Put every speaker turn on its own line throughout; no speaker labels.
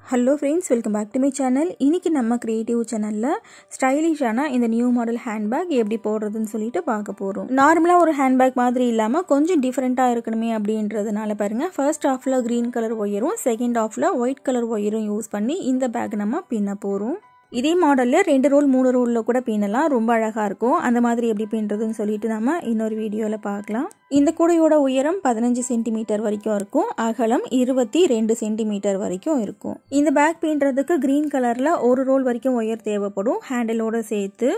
Hello friends, welcome back to my channel. இன்னைக்கு நம்ம creative channelல ஸ்டைலிஷான இந்த நியூ மாடல் ஹேண்ட்பேக் எப்படி போடுறதுன்னு சொல்லிட்டு பார்க்க போறோம். நார்மலா ஒரு ஹேண்ட்பேக் மாதிரி இல்லாம கொஞ்சம் டிஃபரெண்டா இருக்கணுமே அப்படின்றதுனால பாருங்க, ஃபர்ஸ்ட் ஹாஃப்ல கிரீன் கலர் ஒயரும் செகண்ட் ஹாஃப்ல ஒயிட் கலர் ஒயரும் யூஸ் பண்ணி இந்த பேக் நம்ம பின்ன போறோம். இதே மாடல்ல 2 ரோல் 3 ரோல்ல கூட பின்னலாம், ரொம்ப அழகா இருக்கும். அந்த மாதிரி எப்படி பின்றதுன்னு சொல்லிட்டு நாம இன்னொரு வீடியோல பார்க்கலாம். இந்த கூடையோட உயரம் 15 சென்டிமீட்டர் வரைக்கும் இருக்கும், அகலம் 22 சென்டிமீட்டர் வரைக்கும் இருக்கும். இந்த பேக் பின்றதுக்கு கிரீன் கலர்ல ஒரு ரோல் வரைக்கும் ஒயர் தேவைப்படும், ஹேண்டிலோட சேர்த்து.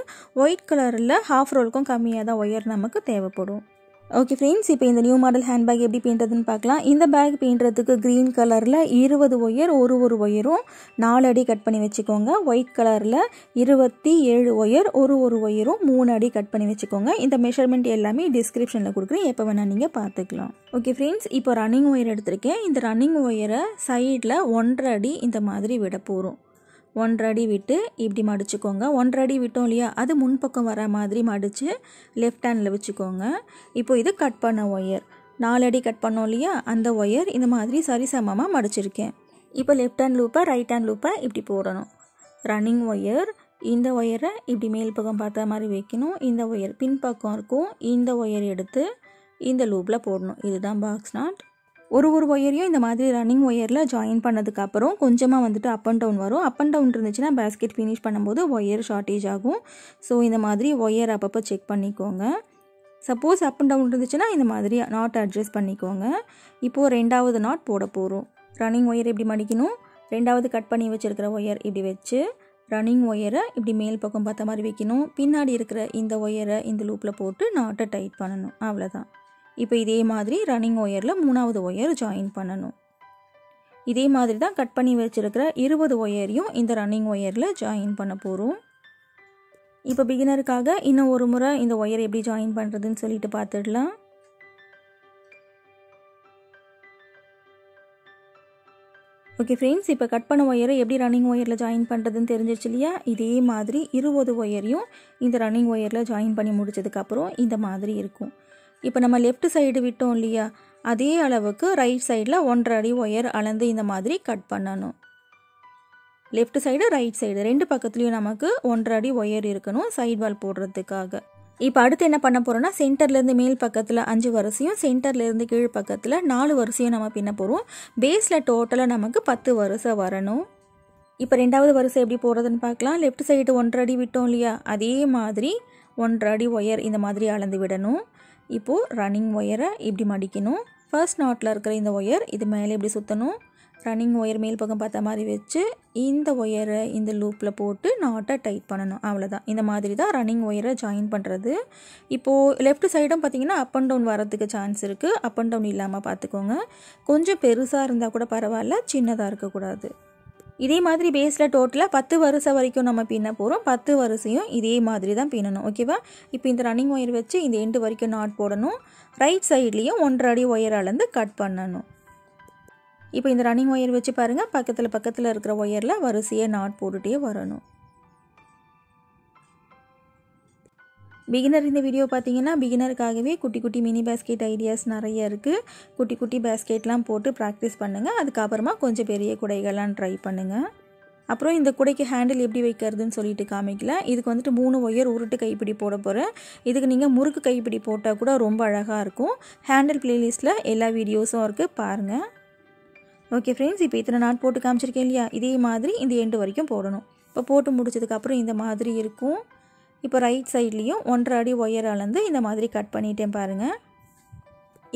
ஒயிட் கலர்ல ஹாஃப் ரோலுக்கும் கம்மியாக தான் ஒயர் நமக்கு தேவைப்படும். ஓகே ஃப்ரெண்ட்ஸ், இப்போ இந்த நியூ மாடல் ஹேண்ட்பேக் எப்படி பின்றதுன்னு பார்க்கலாம். இந்த பேக் பின்றதுக்கு க்ரீன் கலரில் 20 ஒயர், ஒரு ஒயரும் 4 அடி கட் பண்ணி வச்சுக்கோங்க. ஒயிட் கலரில் 27 ஒயர், ஒரு ஒயரும் 3 அடி கட் பண்ணி வச்சுக்கோங்க. இந்த மெஷர்மெண்ட் எல்லாமே டிஸ்கிரிப்ஷனில் கொடுக்குறேன், எப்போ வேணால் நீங்கள் பார்த்துக்கலாம். ஓகே ஃப்ரெண்ட்ஸ், இப்போ ரன்னிங் ஒயர் எடுத்திருக்கேன். இந்த ரன்னிங் ஒயரை சைடில் 1.5 அடி இந்த மாதிரி விட போகிறோம். 1.5 அடி விட்டு இப்படி மடிச்சுக்கோங்க. 1.5 அடி விட்டோம் இல்லையா, அது முன்பக்கம் வர மாதிரி மடித்து லெஃப்ட் ஹேண்டில் வச்சுக்கோங்க. இப்போ இது கட் பண்ண ஒயர், 4 அடி கட் பண்ணோம் இல்லையா, அந்த ஒயர் இந்த மாதிரி சரிசமமாக மடிச்சிருக்கேன். இப்போ லெஃப்ட் ஹேண்ட் லூப்பை ரைட் ஹேண்ட் லூப்பை இப்படி போடணும். ரன்னிங் ஒயர், இந்த ஒயரை இப்படி மேல் பக்கம் பார்த்த மாதிரி வைக்கணும். இந்த ஒயர் பின்பக்கம் இருக்கும், இந்த ஒயர் எடுத்து இந்த லூப்பில் போடணும். இதுதான் பாக்ஸ் நாட். ஒரு ஒயரையும் இந்த மாதிரி ரன்னிங் ஒயரில் ஜாயின் பண்ணதுக்கப்புறம் கொஞ்சமாக வந்துட்டு அப் அண்ட் டவுன் வரும். அப் அண்ட் டவுன் இருந்துச்சுன்னா பேஸ்கெட் ஃபினிஷ் பண்ணும்போது ஒயர் ஷார்ட்டேஜ் ஆகும். ஸோ இந்த மாதிரி ஒயர் அப்பப்போ செக் பண்ணிக்கோங்க. சப்போஸ் அப் அண்ட் டவுன் இருந்துச்சுன்னா இந்த மாதிரி நாட் அட்ஜஸ்ட் பண்ணிக்கோங்க. இப்போது 2வது நாட் போட போகிறோம். ரன்னிங் ஒயர் எப்படி மடிக்கணும், 2வது கட் பண்ணி வச்சுருக்கிற ஒயர் இப்படி வச்சு ரன்னிங் ஒயரை இப்படி மேல் பக்கம் பார்த்த மாதிரி வைக்கணும். பின்னாடி இருக்கிற இந்த ஒயரை இந்த லூப்பில் போட்டு நாட்டை டைட் பண்ணணும், அவ்வளோதான். இப்போ இதே மாதிரி ரன்னிங் ஒயரில் 3வது ஒயர் ஜாயின் பண்ணணும். இதே மாதிரி தான் கட் பண்ணி வச்சுருக்கிற 20 ஒயரையும் இந்த ரன்னிங் ஒயரில் ஜாயின் பண்ண போகிறோம். இப்போ பிகினருக்காக இன்னும் ஒரு முறை இந்த ஒயர் எப்படி ஜாயின் பண்ணுறதுன்னு சொல்லிட்டு பார்த்துடலாம். ஓகே ஃப்ரெண்ட்ஸ், இப்போ கட் பண்ண ஒயரை எப்படி ரன்னிங் ஒயரில் ஜாயின் பண்ணுறதுன்னு தெரிஞ்சிருச்சு இல்லையா. இதே மாதிரி 20 ஒயரையும் இந்த ரன்னிங் ஒயரில் ஜாயின் பண்ணி முடிச்சதுக்கப்புறம் இந்த மாதிரி இருக்கும். இப்போ நம்ம லெஃப்ட் சைடு விட்டோம் இல்லையா, அதே அளவுக்கு ரைட் சைடில் 1.5 அடி ஒயர் அளந்து இந்த மாதிரி கட் பண்ணணும். லெஃப்ட் சைடு ரைட் சைடு 2 பக்கத்துலேயும் நமக்கு 1.5 அடி ஒயர் இருக்கணும் சைட் வால் போடுறதுக்காக. இப்போ அடுத்து என்ன பண்ண போகிறோம்னா, சென்டர்லேருந்து மேல் பக்கத்தில் 5 வரிசையும் சென்டர்லேருந்து கீழ் பக்கத்தில் 4 வரிசையும் நம்ம பின்ன போகிறோம். பேஸில் டோட்டலாக நமக்கு 10 வரிசை வரணும். இப்போ 2வது வரிசை எப்படி போடுறதுன்னு பார்க்கலாம். லெஃப்ட் சைடு 1.5 அடி விட்டோம் இல்லையா, அதே மாதிரி 1.5 அடி ஒயர் இந்த மாதிரி அளந்து விடணும். இப்போது ரன்னிங் ஒயரை இப்படி மடிக்கணும். ஃபர்ஸ்ட் நாட்டில் இருக்கிற இந்த ஒயர் இது மேலே இப்படி சுற்றணும். ரன்னிங் ஒயர் மேல் பக்கம் பார்த்த மாதிரி வச்சு இந்த ஒயரை இந்த லூப்பில் போட்டு நாட்டை டைட் பண்ணணும், அவ்வளோதான். இந்த மாதிரி தான் ரன்னிங் ஒயரை ஜாயின் பண்ணுறது. இப்போது லெஃப்ட் சைடும் பார்த்திங்கன்னா அப் அண்ட் டவுன் வரதுக்கு சான்ஸ் இருக்குது. அப் அண்ட் டவுன் இல்லாமல் பார்த்துக்கோங்க. கொஞ்சம் பெருசாக இருந்தால் கூட பரவாயில்ல, சின்னதாக இருக்கக்கூடாது. இதே மாதிரி பேஸில் டோட்டலாக 10 வரிசை வரைக்கும் நம்ம பின்ன போகிறோம். 10 வரிசையும் இதே மாதிரி தான் பின்னணும், ஓகேவா. இப்போ இந்த ரன்னிங் ஒயர் வச்சு இந்த எண்டு வரைக்கும் நாட் போடணும். ரைட் சைட்லேயும் 1.5 அடி ஒயர் அளந்து கட் பண்ணணும். இப்போ இந்த ரன்னிங் ஒயர் வச்சு பாருங்கள், பக்கத்தில் இருக்கிற ஒயரில் வரிசையை நாட் போட்டுகிட்டே வரணும். பிகினர் இந்த வீடியோ பார்த்தீங்கன்னா பிகினருக்காகவே குட்டி மினி பேஸ்கெட் ஐடியாஸ் நிறைய இருக்குது. குட்டி பேஸ்கெட்லாம் போட்டு ப்ராக்டிஸ் பண்ணுங்கள். அதுக்கப்புறமா கொஞ்சம் பெரிய குடைகள்லாம் ட்ரை பண்ணுங்கள். அப்புறம் இந்த குடைக்கு ஹேண்டில் எப்படி வைக்கிறதுன்னு சொல்லிட்டு காமிக்கல. இதுக்கு வந்துட்டு 3 ஒயர் உருட்டு கைப்பிடி போட போகிறேன். இதுக்கு நீங்கள் முறுக்கு கைப்பிடி போட்டால் கூட ரொம்ப அழகாக இருக்கும். ஹேண்டில் பிளேலிஸ்ட்டில் எல்லா வீடியோஸும் இருக்குது, பாருங்கள். ஓகே ஃப்ரெண்ட்ஸ், இப்போ இத்தனை நாட் போட்டு காமிச்சிருக்கேன் இல்லையா, இதே மாதிரி இந்த எண்டு வரைக்கும் போடணும். இப்போ போட்டு முடிச்சதுக்கப்புறம் இந்த மாதிரி இருக்கும். இப்போ ரைட் சைட்லேயும் 1.5 அடி ஒயர் அளந்து இந்த மாதிரி கட் பண்ணிட்டேன் பாருங்கள்.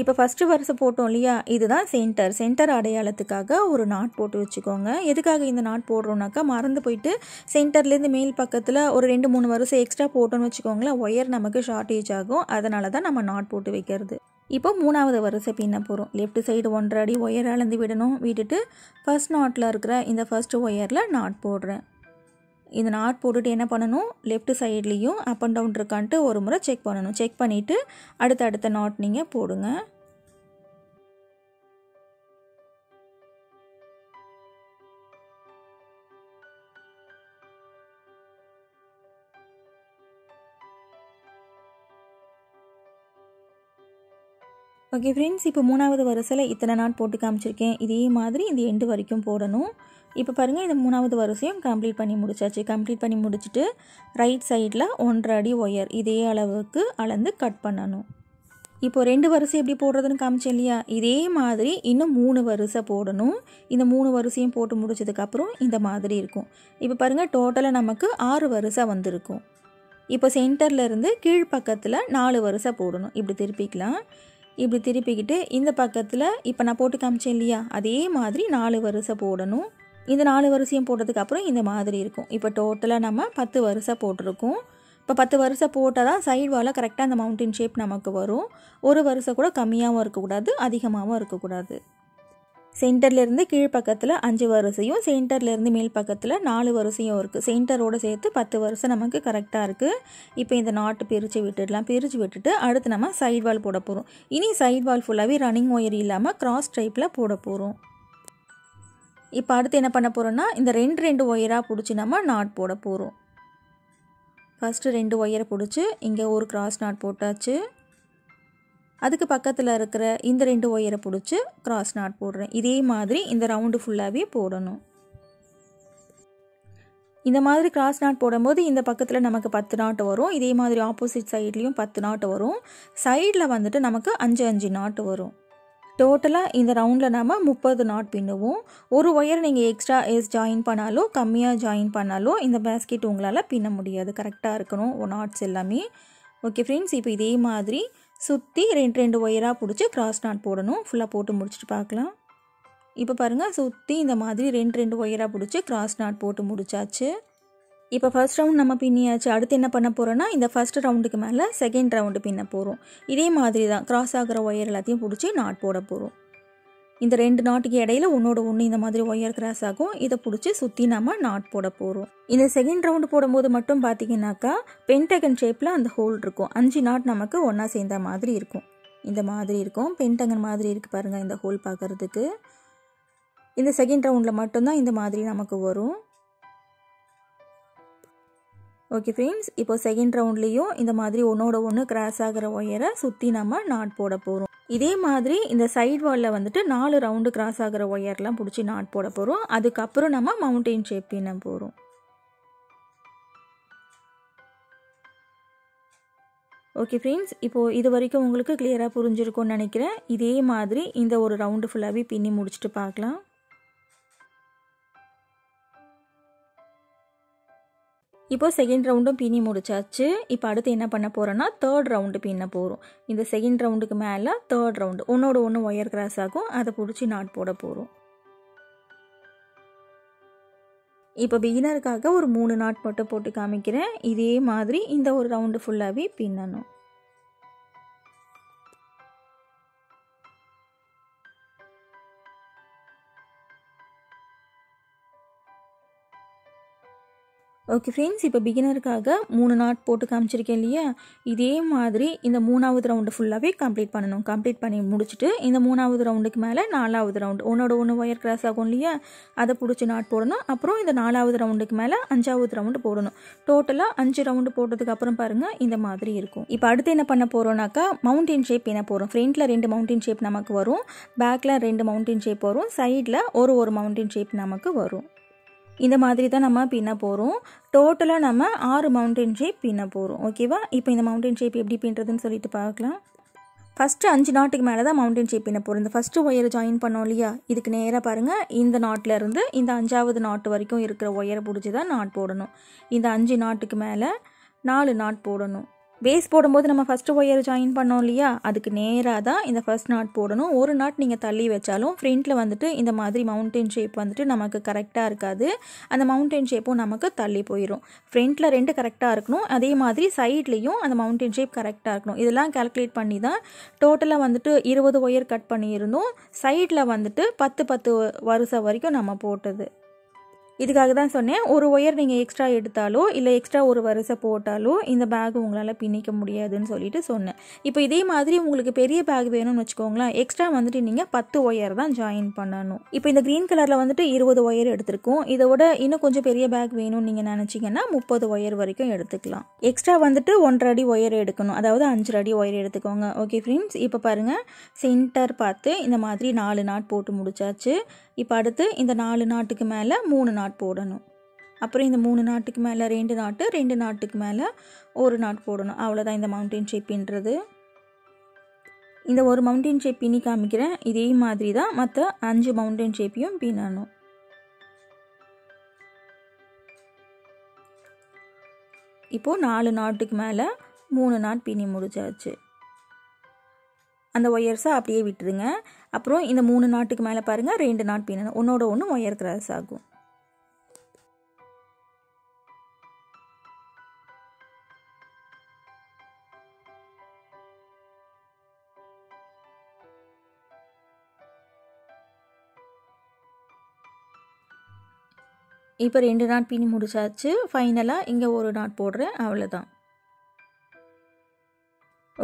இப்போ ஃபஸ்ட்டு வரிசை போட்டோம் இல்லையா, இதுதான் சென்டர் அடையாளத்துக்காக ஒரு நாட் போட்டு வச்சுக்கோங்க. எதுக்காக இந்த நாட் போடுறோம்னாக்கா, மறந்து போயிட்டு சென்டர்லேருந்து மேல் பக்கத்தில் ஒரு 2-3 வரிசை எக்ஸ்ட்ரா போட்டோன்னு வச்சுக்கோங்களேன், ஒயர் நமக்கு ஷார்ட்டேஜ் ஆகும். அதனால தான் நம்ம நாட் போட்டு வைக்கிறது. இப்போ 3வது வரிசை பின்ன போகிறோம். லெஃப்ட் சைடு 1.5 அடி ஒயர் அளந்து விடணும். விட்டுட்டு ஃபர்ஸ்ட் நாட்டில் இருக்கிற இந்த ஃபர்ஸ்ட் ஒயரில் நாட் போடுறேன். இந்த நாட் போட்டுட்டு என்ன பண்ணணும், லெஃப்ட் சைட்லேயும் அப் அண்ட் டவுன் இருக்கான்ட்டு ஒரு முறை செக் பண்ணணும். செக் பண்ணிவிட்டு அடுத்த நாட் நீங்கள் போடுங்க. ஓகே ஃப்ரெண்ட்ஸ், இப்போ மூணாவது வரிசையில் இத்தனை நாட் போட்டு காமிச்சிருக்கேன். இதே மாதிரி இந்த எண்டு வரைக்கும் போடணும். இப்போ பாருங்கள், இந்த மூணாவது வரிசையும் கம்ப்ளீட் பண்ணி முடிச்சாச்சு. கம்ப்ளீட் பண்ணி முடிச்சுட்டு ரைட் சைடில் 1.5 அடி ஒயர் இதே அளவுக்கு அளந்து கட் பண்ணணும். இப்போ 2 வரிசை எப்படி போடுறதுன்னு காமிச்சேன் இல்லையா, இதே மாதிரி இன்னும் 3 வரிசை போடணும். இந்த 3 வரிசையும் போட்டு முடிச்சதுக்கப்புறம் இந்த மாதிரி இருக்கும். இப்போ பாருங்கள், டோட்டலாக நமக்கு 6 வரிசை வந்திருக்கும். இப்போ சென்டர்லேருந்து கீழ்ப்பக்கத்தில் 4 வரிசை போடணும். இப்படி திருப்பிக்கலாம். இப்படி திருப்பிக்கிட்டு இந்த பக்கத்தில் இப்போ நான் போட்டு காமிச்சேன் இல்லையா, அதே மாதிரி 4 வரிசை போடணும். இந்த 4 வரிசையும் போட்டதுக்கப்புறம் இந்த மாதிரி இருக்கும். இப்போ டோட்டலாக நம்ம 10 வரிசை போட்டிருக்கோம். இப்போ 10 வரிசை போட்டால் தான் சைடு வாலில் கரெக்டாக அந்த மவுண்டன் ஷேப் நமக்கு வரும். ஒரு வரிசை கூட கம்மியாகவும் இருக்கக்கூடாது, அதிகமாகவும் இருக்கக்கூடாது. சென்டர்லேருந்து கீழ்ப்பக்கத்தில் 5 வரிசையும் சென்டர்லேருந்து மேல் பக்கத்தில் 4 வரிசையும் இருக்குது. சென்டரோடு சேர்த்து 10 வரிசை நமக்கு கரெக்டாக இருக்குது. இப்போ இந்த நாட்டு பிரித்து விட்டுடலாம். பிரித்து விட்டுட்டு அடுத்து நம்ம சைடு வால் போட போகிறோம். இனி சைடு வால் ஃபுல்லாகவே ரன்னிங் ஒயர் இல்லாமல் கிராஸ் டைப்பில் போட போகிறோம். இப்போ அடுத்து என்ன பண்ண போகிறோன்னா, இந்த 2 ஒயராக பிடிச்சி நம்ம நாட் போட போகிறோம். ஃபஸ்ட்டு 2 ஒயரை பிடிச்சி இங்கே ஒரு கிராஸ் நாட் போட்டாச்சு. அதுக்கு பக்கத்தில் இருக்கிற இந்த 2 ஒயரை பிடிச்சி கிராஸ் நாட் போடுறேன். இதே மாதிரி இந்த ரவுண்டு ஃபுல்லாகவே போடணும். இந்த மாதிரி கிராஸ் நாட் போடும்போது இந்த பக்கத்தில் நமக்கு 10 நாட் வரும். இதே மாதிரி ஆப்போசிட் சைட்லேயும் 10 நாட் வரும். சைடில் வந்துட்டு நமக்கு 5 நாட் வரும். டோட்டலாக இந்த ரவுண்டில் நம்ம 30 நாட் பின்னுவோம். ஒரு ஒயர் நீங்கள் எக்ஸ்ட்ரா ஜாயின் பண்ணாலோ கம்மியாக ஜாயின் பண்ணாலோ இந்த பேஸ்கெட் உங்களால் பின்ன முடியாது. கரெக்டாக இருக்கணும் நாட்ஸ் எல்லாமே. ஓகே ஃப்ரெண்ட்ஸ், இப்போ இதே மாதிரி சுற்றி 2 ஒயராக பிடிச்சி கிராஸ் நாட் போடணும். ஃபுல்லாக போட்டு முடிச்சுட்டு பார்க்கலாம். இப்போ பாருங்கள், சுற்றி இந்த மாதிரி 2 ஒயராக பிடிச்சி கிராஸ் நாட் போட்டு முடிச்சாச்சு. இப்போ ஃபர்ஸ்ட் ரவுண்ட் நம்ம பின்னியாச்சு. அடுத்து என்ன பண்ண போகிறோன்னா, இந்த ஃபர்ஸ்ட் ரவுண்டுக்கு மேலே செகண்ட் ரவுண்டு பின்ன போகிறோம். இதே மாதிரி தான் கிராஸ் ஆகிற ஒயர் எல்லாத்தையும் பிடிச்சி நாட் போட போகிறோம். இந்த 2 நாட்டுக்கு இடையில ஒன்றோட ஒன்று இந்த மாதிரி ஒயர் கிராஸ் ஆகும். இதை பிடிச்சி சுற்றி நம்ம நாட் போட போகிறோம். இந்த செகண்ட் ரவுண்டு போடும்போது மட்டும் பார்த்தீங்கன்னாக்கா பென்டகன் ஷேப்பில் அந்த ஹோல் இருக்கும். 5 நாட் நமக்கு ஒன்றா சேர்ந்த மாதிரி இருக்கும். இந்த மாதிரி இருக்கும். பென்டகன் மாதிரி இருக்குது பாருங்கள் இந்த ஹோல் பார்க்குறதுக்கு. இந்த செகண்ட் ரவுண்டில் மட்டும்தான் இந்த மாதிரி நமக்கு வரும். ஓகே ஃப்ரெண்ட்ஸ், இப்போ செகண்ட் ரவுண்ட்லேயும் இந்த மாதிரி ஒன்றோட ஒன்று கிராஸ் ஆகிற ஒயரை சுற்றி நம்ம நாட் போட போகிறோம். இதே மாதிரி இந்த சைடு வாலில் வந்துட்டு 4 ரவுண்டு கிராஸ் ஆகிற ஒயர்லாம் பிடிச்சி நாட் போட போகிறோம். அதுக்கப்புறம் நம்ம மவுண்டன் ஷேப் பின்ன போகிறோம். ஓகே ஃப்ரெண்ட்ஸ், இப்போது இது வரைக்கும் உங்களுக்கு கிளியராக புரிஞ்சிருக்கும்னு நினைக்கிறேன். இதே மாதிரி இந்த ஒரு ரவுண்டு ஃபுல்லாகவே பின்னி முடிச்சுட்டு பார்க்கலாம். இப்போ செகண்ட் ரவுண்டும் பின்னி முடிச்சாச்சு. இப்போ அடுத்து என்ன பண்ண போகிறோன்னா, தேர்ட் ரவுண்டு பின்ன போகிறோம். இந்த செகண்ட் ரவுண்டுக்கு மேலே தேர்ட் ரவுண்டு ஒன்றோட ஒன்று ஒயர் கிராஸ் ஆகும். அதை பிடிச்சி நாட் போட போகிறோம். இப்போ பிகினருக்காக ஒரு 3 நாட் மட்டும் போட்டு காமிக்கிறேன். இதே மாதிரி இந்த ஒரு ரவுண்டு ஃபுல்லாகவே பின்னணும். ஓகே ஃப்ரெண்ட்ஸ், இப்போ பிகினருக்காக 3 நாட் போட்டு காமிச்சிருக்கேன் இல்லையா, இதே மாதிரி இந்த 3வது ரவுண்டு ஃபுல்லாகவே கம்ப்ளீட் பண்ணணும். கம்ப்ளீட் பண்ணி முடிச்சுட்டு இந்த 3வது ரவுண்டுக்கு மேலே 4வது ரவுண்டு ஒன்றோட ஒன்று ஒயர் கிராஸ் ஆகும் இல்லையா, அதை பிடிச்சி நாட் போடணும். அப்புறம் இந்த 4வது ரவுண்டுக்கு மேலே 5வது ரவுண்டு போடணும். டோட்டலாக 5 ரவுண்டு போட்டதுக்கு அப்புறம் பாருங்கள் இந்த மாதிரி இருக்கும். இப்போ அடுத்து என்ன பண்ண போகிறோம்னாக்கா, மவுண்டன் ஷேப் என்ன போகிறோம். ஃப்ரண்ட்டில் 2 மவுண்டன் ஷேப் நமக்கு வரும். பேக்கில் 2 மவுண்டன் ஷேப் வரும். சைடில் ஒரு மவுண்டன் ஷேப் நமக்கு வரும். இந்த மாதிரி தான் நம்ம பின்ன போகிறோம். டோட்டலாக நம்ம 6 மவுண்டன் ஷேப் பின்ன போகிறோம். ஓகேவா? இப்போ இந்த மவுண்டன் ஷேப் எப்படி பின்னுறதுன்னு சொல்லிட்டு பார்க்கலாம். ஃபஸ்ட்டு 5 நாட்டுக்கு மேலே தான் மவுண்டன் ஷேப் பின்ன போகிறோம். இந்த ஃபஸ்ட்டு ஒயரை ஜாயின் பண்ணோம் இல்லையா, இதுக்கு நேராக பாருங்கள், இந்த நாட்டிலேருந்து இந்த 5வது நாட்டு வரைக்கும் இருக்கிற ஒயரை பிடிச்சி தான் நாட் போடணும். இந்த 5 நாட்டுக்கு மேலே 4 நாட் போடணும். பேஸ் போடும்போது நம்ம ஃபஸ்ட்டு ஒயர் ஜாயின் பண்ணோம் இல்லையா, அதுக்கு நேராக தான் இந்த ஃபஸ்ட் நாட் போடணும். ஒரு நாட் நீங்கள் தள்ளி வச்சாலும் ஃப்ரண்ட்டில் வந்துட்டு இந்த மாதிரி மவுண்டன் ஷேப் வந்துட்டு நமக்கு கரெக்டாக இருக்காது. அந்த மவுண்டன் ஷேப்பும் நமக்கு தள்ளி போயிடும். ஃப்ரண்ட்டில் 2 கரெக்டாக இருக்கணும். அதே மாதிரி சைட்லேயும் அந்த மவுண்டன் ஷேப் கரெக்டாக இருக்கணும். இதெல்லாம் கால்குலேட் பண்ணி தான் டோட்டலாக வந்துட்டு 20 ஒயர் கட் பண்ணியிருந்தோம். சைடில் வந்துட்டு 10 வரிசை வரைக்கும் நம்ம போட்டது. இதுக்காக தான் சொன்னேன், ஒரு ஒயர் நீங்கள் எக்ஸ்ட்ரா எடுத்தாலோ இல்லை எக்ஸ்ட்ரா ஒரு வரிசை போட்டாலோ இந்த பேக் உங்களால் பின்னிக்க முடியாதுன்னு சொல்லிட்டு சொன்னேன். இப்போ இதே மாதிரி உங்களுக்கு பெரிய பேக் வேணும்னு வச்சுக்கோங்களேன், எக்ஸ்ட்ரா வந்துட்டு நீங்கள் 10 ஒயர் தான் ஜாயின் பண்ணணும். இப்போ இந்த க்ரீன் கலரில் வந்துட்டு 20 ஒயர் எடுத்திருக்கோம். இதோட இன்னும் கொஞ்சம் பெரிய பேக் வேணும்னு நீங்கள் நினச்சிங்கன்னா 30 ஒயர் வரைக்கும் எடுத்துக்கலாம். எக்ஸ்ட்ரா வந்துட்டு 1.5 அடி ஒயர் எடுக்கணும், அதாவது 5 அடி ஒயர் எடுத்துக்கோங்க. ஓகே ஃப்ரெண்ட்ஸ், இப்போ பாருங்கள் சென்டர் பார்த்து இந்த மாதிரி 4 நாட் போட்டு முடிச்சாச்சு. இப்போ அடுத்து இந்த 4 நாட்டுக்கு மேலே 3 நாட் போடணும். அப்புறம் இந்த 3 நாட்டுக்கு மேலே 2 நாட்டு, 2 நாட்டுக்கு மேலே 1 நாட் போடணும். அவ்வளோதான் இந்த மவுண்டன் ஷேப் பின்னுறது. இந்த ஒரு மவுண்டன் ஷேப் பின்னி காமிக்கிறேன். இதே மாதிரி தான் மற்ற 5 மவுண்டன் ஷேப்பையும் பின்னணும். இப்போது 4 நாட்டுக்கு மேலே 3 நாட் பின்னி முடிச்சாச்சு. அந்த ஒயர்ஸை அப்படியே விட்டுருங்க. அப்புறம் இந்த 3 நாட்டுக்கு மேலே பாருங்கள் 2 நாட் பின்னணும். ஒன்றோட ஒன்று ஒயர் கிராஸ் ஆகும். இப்போ 2 நாட் பின்னி முடிச்சாச்சு. ஃபைனலாக இங்கே 1 நாட் போடுறேன், அவ்வளோதான்.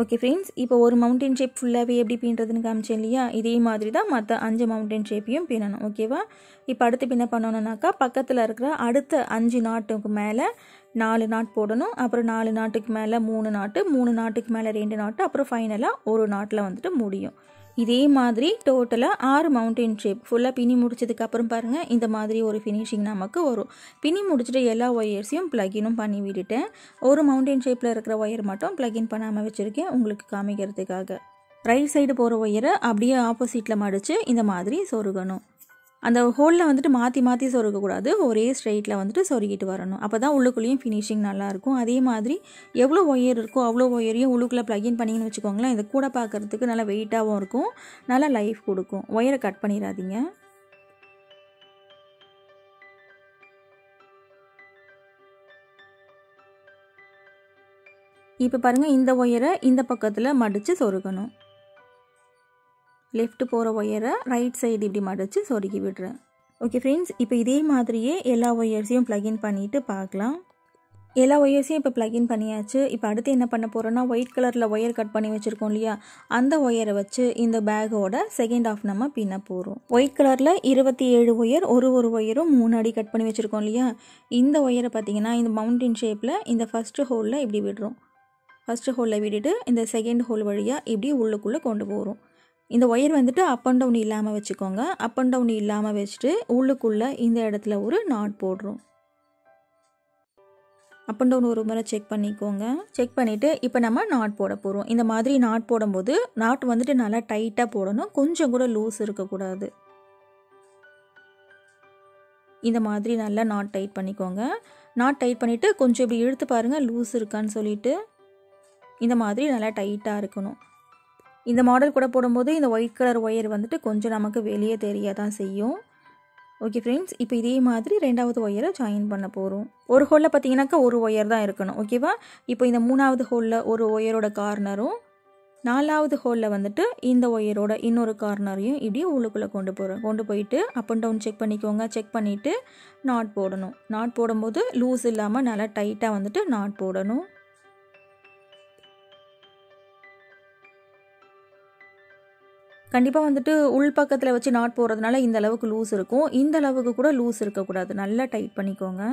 ஓகே ஃப்ரெண்ட்ஸ், இப்போ ஒரு மவுண்டன் ஷேப் ஃபுல்லாகவே எப்படி பின்னுறதுன்னு காமிச்சேன் இல்லையா, இதே மாதிரி தான் மற்ற 5 மவுண்டன் ஷேப்பையும் பின்னணும். ஓகேவா? இப்போ அடுத்து என்ன பண்ணணுன்னாக்கா, பக்கத்தில் இருக்கிற அடுத்த 5 நாட்டுக்கு மேலே 4 நாட் போடணும். அப்புறம் 4 நாட்டுக்கு மேலே 3 நாட்டு, 3 நாட்டுக்கு மேலே 2 நாட்டு, அப்புறம் ஃபைனலாக 1 நாட்டில் வந்துட்டு முடியும். இதே மாதிரி டோட்டலாக 6 மவுண்டன் ஷேப் ஃபுல்லாக பின்னி முடிச்சதுக்கப்புறம் பாருங்கள் இந்த மாதிரி ஒரு ஃபினிஷிங் நமக்கு வரும். பின்னி முடிச்சுட்டு எல்லா ஒயர்ஸையும் ப்ளக்கினும் பண்ணி விட்டுட்டேன். ஒரு மவுண்டன் ஷேப்பில் இருக்கிற ஒயர் மட்டும் ப்ளக்கின் பண்ணாமல் வச்சுருக்கேன் உங்களுக்கு காமிக்கிறதுக்காக. ரைட் சைடு போகிற ஒயரை அப்படியே ஆப்போசிட்டில் மடித்து இந்த மாதிரி சொருகணும். அந்த ஹோலில் வந்துட்டு மாற்றி மாற்றி சொருகக்கூடாது, ஒரே ஸ்ட்ரெயிட்டில் வந்துட்டு சொருகிட்டு வரணும். அப்போ தான் உள்ளுக்குள்ளேயும் ஃபினிஷிங் நல்லாயிருக்கும். அதே மாதிரி எவ்வளோ ஒயர் இருக்கோ அவ்வளோ ஒயரையும் உள்ளுக்குள்ளே ப்ளக்கின் பண்ணிங்கன்னு வச்சுக்கோங்களேன், இது கூட பார்க்குறதுக்கு நல்லா வெயிட்டாகவும் இருக்கும், நல்லா லைஃப் கொடுக்கும். ஒயரை கட் பண்ணிடாதீங்க. இப்போ பாருங்கள் இந்த ஒயரை இந்த பக்கத்தில் மடித்து சொருகணும். லெஃப்ட் போகிற ஒயரை ரைட் சைடு இப்படி மடித்து சொருகி விடுறேன். ஓகே ஃப்ரெண்ட்ஸ், இப்போ இதே மாதிரியே எல்லா ஒயர்ஸையும் ப்ளக்கின் பண்ணிவிட்டு பார்க்கலாம். எல்லா ஒயர்ஸையும் இப்போ ப்ளக்கின் பண்ணியாச்சு. இப்போ அடுத்து என்ன பண்ண போகிறோன்னா, ஒயிட் கலரில் ஒயர் கட் பண்ணி வச்சுருக்கோம் இல்லையா, அந்த ஒயரை வச்சு இந்த பேக்கோட செகண்ட் ஆஃப் நம்ம பின்ன போகிறோம். ஒயிட் கலரில் 27 ஒயர், ஒரு ஒயரும் 3 அடி கட் பண்ணி வச்சுருக்கோம் இல்லையா, இந்த ஒயரை பார்த்திங்கன்னா இந்த மவுண்டன் ஷேப்பில் இந்த ஃபஸ்ட்டு ஹோலில் இப்படி விடுறோம். ஃபஸ்ட்டு ஹோலில் விட்டுட்டு இந்த செகண்ட் ஹோல் வழியாக இப்படி உள்ளுக்குள்ளே கொண்டு போகிறோம். இந்த ஒயர் வந்துட்டு அப் அண்ட் டவுன் இல்லாமல் வச்சுக்கோங்க. அப் அண்ட் டவுன் இல்லாமல் வச்சுட்டு உள்ளுக்குள்ளே இந்த இடத்துல ஒரு நாட் போடுறோம். அப் அண்ட் டவுன் ஒரு முறை செக் பண்ணிக்கோங்க. செக் பண்ணிவிட்டு இப்போ நம்ம நாட் போட போகிறோம். இந்த மாதிரி நாட் போடும்போது நாட் வந்துட்டு நல்லா டைட்டாக போடணும், கொஞ்சம் கூட லூஸ் இருக்கக்கூடாது. இந்த மாதிரி நல்லா நாட் டைட் பண்ணிக்கோங்க. நாட் டைட் பண்ணிவிட்டு கொஞ்சம் இப்படி இழுத்து பாருங்கள் லூஸ் இருக்கான்னு சொல்லிவிட்டு. இந்த மாதிரி நல்லா டைட்டாக இருக்கணும். இந்த மாடல் கூட போடும்போது இந்த ஒயிட் கலர் ஒயர் வந்துட்டு கொஞ்சம் நமக்கு வெளியே தெரிய தான் செய்யும். ஓகே ஃப்ரெண்ட்ஸ், இப்போ இதே மாதிரி ரெண்டாவது ஒயரை ஜாயின் பண்ண போகிறோம். ஒரு ஹோலில் பார்த்தீங்கன்னாக்கா ஒரு ஒயர் தான் இருக்கணும். ஓகேவா? இப்போ இந்த 3ஆவது ஹோலில் ஒரு ஒயரோட கார்னரும் 4ஆவது ஹோலில் வந்துட்டு இந்த ஒயரோட இன்னொரு கார்னரையும் இப்படி உள்ளுக்குள்ளே கொண்டு போகிறோம். கொண்டு போயிட்டு அப் அண்ட் டவுன் செக் பண்ணிக்கோங்க. செக் பண்ணிவிட்டு நாட் போடணும். நாட் போடும்போது லூஸ் இல்லாமல் நல்லா டைட்டாக வந்துட்டு நாட் போடணும். கண்டிப்பாக வந்துட்டு உள் பக்கத்தில் வச்சு நாட் போடுறதுனால இந்த அளவுக்கு லூஸ் இருக்கும். இந்த அளவுக்கு கூட லூஸ் இருக்கக்கூடாது, நல்லா டைட் பண்ணிக்கோங்க.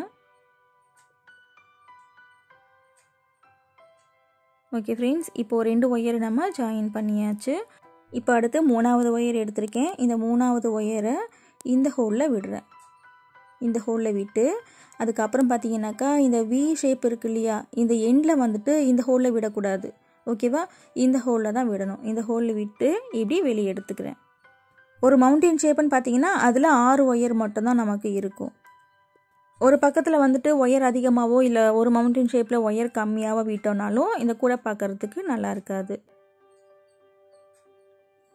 ஓகே ஃப்ரெண்ட்ஸ், இப்போது 2 ஒயர் நம்ம ஜாயின் பண்ணியாச்சு. இப்போ அடுத்து 3ஆவது ஒயர் எடுத்திருக்கேன். இந்த 3ஆவது ஒயரை இந்த ஹோலில் விடுறேன். இந்த ஹோலில் விட்டு அதுக்கப்புறம் பார்த்தீங்கன்னாக்கா இந்த வி ஷேப் இருக்கு இல்லையா, இந்த எண்டில் வந்துட்டு இந்த ஹோலில் விடக்கூடாது. ஓகேவா? இந்த ஹோலில் தான் விடணும். இந்த ஹோலில் விட்டு இப்படி வெளியே எடுத்துக்கிறேன். ஒரு மவுண்டன் ஷேப்புன்னு பார்த்தீங்கன்னா அதில் 6 ஒயர் மட்டும்தான் நமக்கு இருக்கும். ஒரு பக்கத்தில் வந்துட்டு ஒயர் அதிகமாகவோ இல்லை ஒரு மவுண்டன் ஷேப்பில் ஒயர் கம்மியாகவோ விட்டோம்னாலும் இந்த கூடை பார்க்குறதுக்கு நல்லா இருக்காது.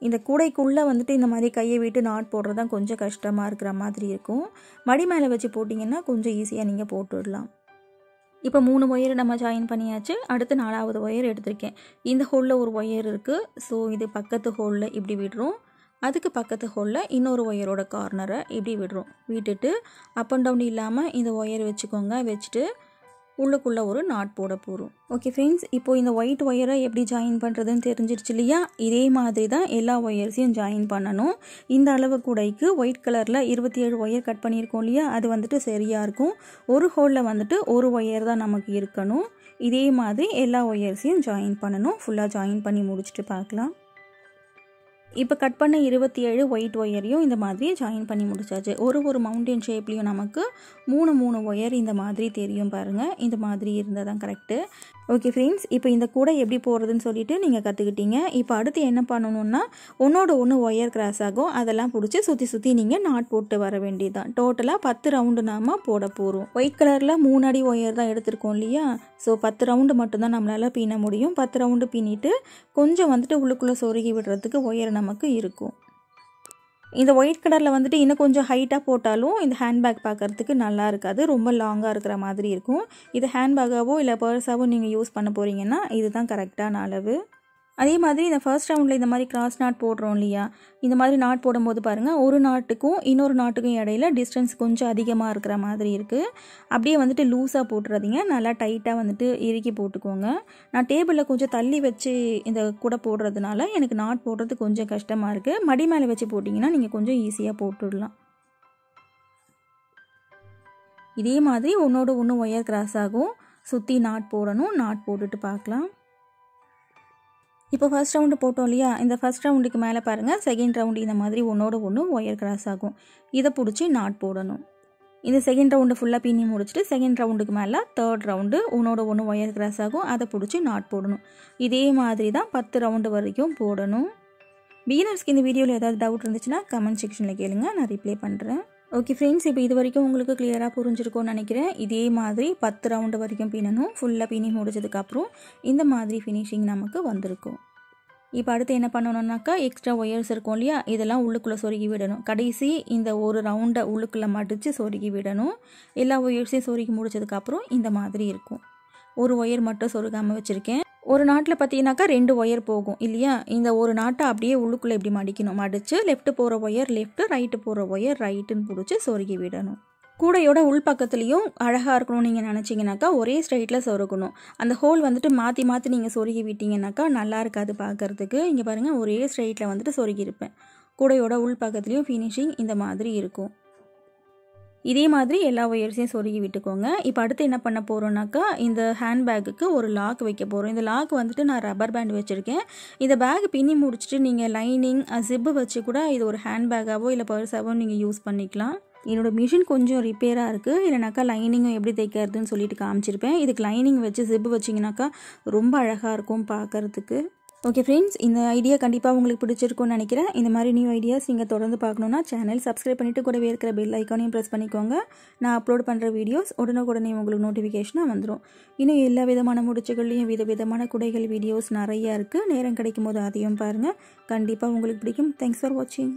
இந்த கூடைக்குள்ளே வந்துட்டு இந்த மாதிரி கையை விட்டு நாட் போடுறது தான் கொஞ்சம் கஷ்டமாக இருக்கிற மாதிரி இருக்கும். மடி மேலே வச்சு போட்டிங்கன்னா கொஞ்சம் ஈஸியாக நீங்கள் போட்டுடலாம். இப்போ 3 ஒயர் நம்ம ஜாயின் பண்ணியாச்சு. அடுத்து 4ஆவது ஒயர் எடுத்திருக்கேன். இந்த ஹோலில் ஒரு ஒயர் இருக்குது. ஸோ இது பக்கத்து ஹோலில் இப்படி விடுறோம். அதுக்கு பக்கத்து ஹோலில் இன்னொரு ஒயரோட கார்னரை இப்படி விடுறோம். விட்டுட்டு அப் அண்ட் டவுன் இல்லாமல் இந்த ஒயர் வச்சுக்கோங்க. வச்சுட்டு உள்ளுக்குள்ளே ஒரு நாட் போட போகிறோம். ஓகே ஃப்ரெண்ட்ஸ், இப்போது இந்த ஒயிட் ஒயரை எப்படி ஜாயின் பண்ணுறதுன்னு தெரிஞ்சிருச்சு இல்லையா? இதே மாதிரி தான் எல்லா ஒயர்ஸையும் ஜாயின் பண்ணணும். இந்த அளவு கூடைக்கு ஒயிட் கலரில் 27 ஒயர் கட் பண்ணியிருக்கோம் இல்லையா? அது வந்துட்டு சரியாக இருக்கும். ஒரு ஹோலில் வந்துட்டு ஒரு ஒயர் தான் நமக்கு இருக்கணும். இதே மாதிரி எல்லா ஒயர்ஸையும் ஜாயின் பண்ணணும். ஃபுல்லாக ஜாயின் பண்ணி முடிச்சுட்டு பார்க்கலாம். இப்போ கட் பண்ண 27 ஒயிட் ஒயரையும் இந்த மாதிரி ஜாயின் பண்ணி முடிச்சாச்சு. ஒரு மவுண்டன் ஷேப்லேயும் நமக்கு 3 ஒயர் இந்த மாதிரி தெரியும் பாருங்கள். இந்த மாதிரி இருந்தால் தான் கரெக்டு. ஓகே ஃப்ரெண்ட்ஸ், இப்போ இந்த கூடை எப்படி போடுறதுன்னு சொல்லிட்டு நீங்கள் கற்றுக்கிட்டீங்க. இப்போ அடுத்து என்ன பண்ணணுன்னா ஒன்றோட ஒன்று ஒயர் கிராஸ் ஆகும். அதெல்லாம் பிடிச்சி சுற்றி நீங்கள் நாட் போட்டு வர வேண்டியதுதான். டோட்டலாக 10 ரவுண்டு நாம் போட போகிறோம். ஒயிட் கலரில் 3 அடி ஒயர் தான் எடுத்திருக்கோம் இல்லையா? ஸோ 10 ரவுண்டு மட்டும்தான் நம்மளால் பின்ன முடியும். 10 ரவுண்டு பின்னிட்டு கொஞ்சம் வந்துட்டு உள்ளுக்குள்ளே சொருகி விடுறதுக்கு ஒயர் நமக்கு இருக்கும். இந்த ஒயிட் கலரில் வந்துட்டு இன்னும் கொஞ்சம் ஹைட்டாக போட்டாலும் இந்த ஹேண்ட்பேக் பார்க்குறதுக்கு நல்லா இருக்காது. ரொம்ப லாங்காக இருக்கிற மாதிரி இருக்கும். இது ஹேண்ட்பேக்காவோ இல்லை பர்ஸாவோ நீங்கள் யூஸ் பண்ண போகிறீங்கன்னா இதுதான் கரெக்டான அளவு. அதே மாதிரி இந்த ஃபர்ஸ்ட் ரவுண்டில் இந்த மாதிரி கிராஸ் நாட் போடுறோம் இல்லையா? இந்த மாதிரி நாட் போடும்போது பாருங்கள், ஒரு நாட்டுக்கும் இன்னொரு நாட்டுக்கும் இடையில டிஸ்டன்ஸ் கொஞ்சம் அதிகமாக இருக்கிற மாதிரி இருக்குது. அப்படியே வந்துட்டு லூஸாக போட்டுறாதீங்க. நல்லா டைட்டாக வந்துட்டு இறுக்கி போட்டுக்கோங்க. நான் டேபிளில் கொஞ்சம் தள்ளி வச்சு இந்த கூடை போடுறதுனால எனக்கு நாட் போடுறது கொஞ்சம் கஷ்டமாக இருக்குது. மடி மேலே வச்சு போட்டிங்கன்னா நீங்கள் கொஞ்சம் ஈஸியாக போட்டுடலாம். இதே மாதிரி ஒன்றோட ஒன்று ஒயர் கிராஸ் ஆகும். சுற்றி நாட் போடணும். நாட் போட்டுட்டு பார்க்கலாம். இப்போ ஃபர்ஸ்ட் ரவுண்டு போட்டோம் இல்லையா? இந்த ஃபர்ஸ்ட் ரவுண்டுக்கு மேலே பாருங்கள், செகண்ட் ரவுண்டு இந்த மாதிரி ஒன்றோட ஒன்று ஒயர் கிராஸ் ஆகும். இதை பிடிச்சி நாட் போடணும். இந்த செகண்ட் ரவுண்டு ஃபுல்லாக பின்னி முடிச்சுட்டு செகண்ட் ரவுண்டுக்கு மேலே தேர்ட் ரவுண்டு ஒன்றோட ஒன்று ஒயர் கிராஸ் ஆகும். அதை பிடிச்சி நாட் போடணும். இதே மாதிரி தான் 10 ரவுண்டு வரைக்கும் போடணும். பிகினர்ஸ்க்கு இந்த வீடியோவில் ஏதாவது டவுட் இருந்துச்சுன்னா கமெண்ட் செக்ஷனில் கேளுங்க, நான் ரிப்ளை பண்ணுறேன். ஓகே ஃப்ரெண்ட்ஸ், இப்போ இது வரைக்கும் உங்களுக்கு கிளியராக புரிஞ்சிருக்கும்னு நினைக்கிறேன். இதே மாதிரி 10 ரவுண்டு வரைக்கும் பின்னணும். ஃபுல்லாக பின்னி முடிச்சதுக்கப்புறம் இந்த மாதிரி ஃபினிஷிங் நமக்கு வந்திருக்கும். இப்போ அடுத்து என்ன பண்ணணும்னாக்கா, எக்ஸ்ட்ரா ஒயர்ஸ் இருக்கும் இல்லையா? இதெல்லாம் உள்ளுக்குள்ளே சொருகி விடணும். கடைசி இந்த ஒரு ரவுண்டை உள்ளுக்குள்ளே மடித்து சொருகி விடணும். எல்லா ஒயர்ஸையும் சொருகி முடிச்சதுக்கப்புறம் இந்த மாதிரி இருக்கும். ஒரு ஒயர் மட்டும் சொருகாமல் வச்சுருக்கேன். ஒரு நாட்டில் பார்த்தீங்கன்னாக்கா 2 ஒயர் போகும் இல்லையா? இந்த ஒரு நாட்டை அப்படியே உள்ளுக்குள்ளே இப்படி மடிக்கணும். மடித்து லெஃப்ட்டு போகிற ஒயர் லெஃப்ட்டு, ரைட்டு போகிற ஒயர் ரைட்டுன்னு பிடிச்சி சொருகி விடணும். கூடையோட உள்பக்கத்துலேயும் அழகாக இருக்கணும்னு நீங்கள் நினச்சிங்கனாக்கா ஒரே ஸ்ட்ரைட்டில் சொருகணும். அந்த ஹோல் வந்துட்டு மாற்றி நீங்கள் சொருகி விட்டீங்கன்னாக்கா நல்லா இருக்காது பார்க்குறதுக்கு. இங்கே பாருங்கள், ஒரே ஸ்ட்ரைட்டில் வந்துட்டு சொருகியிருப்பேன். கூடையோட உள்பக்கத்துலேயும் ஃபினிஷிங் இந்த மாதிரி இருக்கும். இதே மாதிரி எல்லா ஒயர்ஸையும் சொருகி விட்டுக்கோங்க. இப்போ அடுத்து என்ன பண்ண போகிறோம்னாக்கா, இந்த ஹேண்ட்பேக்குக்கு ஒரு லாக் வைக்க போகிறோம். இந்த லாக் வந்துட்டு நான் ரப்பர் பேண்ட் வச்சுருக்கேன். இந்த பேக் பின்னி முடிச்சுட்டு நீங்கள் லைனிங் ஜிப்பு வச்சு கூட இது ஒரு ஹேண்ட்பேக்காவோ இல்லை பர்ஸாவோ நீங்கள் யூஸ் பண்ணிக்கலாம். என்னோடய மிஷின் கொஞ்சம் ரிப்பேராக இருக்குது. இல்லைனாக்கா லைனிங்கும் எப்படி தைக்கிறதுன்னு சொல்லிட்டு காமிச்சிருப்பேன். இதுக்கு லைனிங் வச்சு ஜிப்பு வச்சிங்கனாக்கா ரொம்ப அழகாக இருக்கும் பார்க்குறதுக்கு. ஓகே ஃப்ரெண்ட்ஸ், இந்த ஐடியா கண்டிப்பாக உங்களுக்கு பிடிச்சிருக்கும்னு நினைக்கிறேன். இந்த மாதிரி நியூ ஐடியாஸ் நீங்கள் தொடர்ந்து பார்க்கணுன்னா சேனல் சப்ஸ்கிரைப் பண்ணிவிட்டு கூடவே இருக்கிற பெல் ஐக்கானையும் ப்ரெஸ் பண்ணிக்கோங்க. நான் அப்லோட் பண்ணுற வீடியோஸ் உடனே உங்களுக்கு நோட்டிஃபிகேஷனாக வந்துடும். இன்னும் எல்லா விதமான முடிச்சுகள்லையும் விதவிதமான குடைகள் வீடியோஸ் நிறையா இருக்குது. நேரம் கிடைக்கும் போது அதையும் பாருங்கள். கண்டிப்பாக உங்களுக்கு பிடிக்கும். தேங்க்ஸ் ஃபார் வாட்சிங்.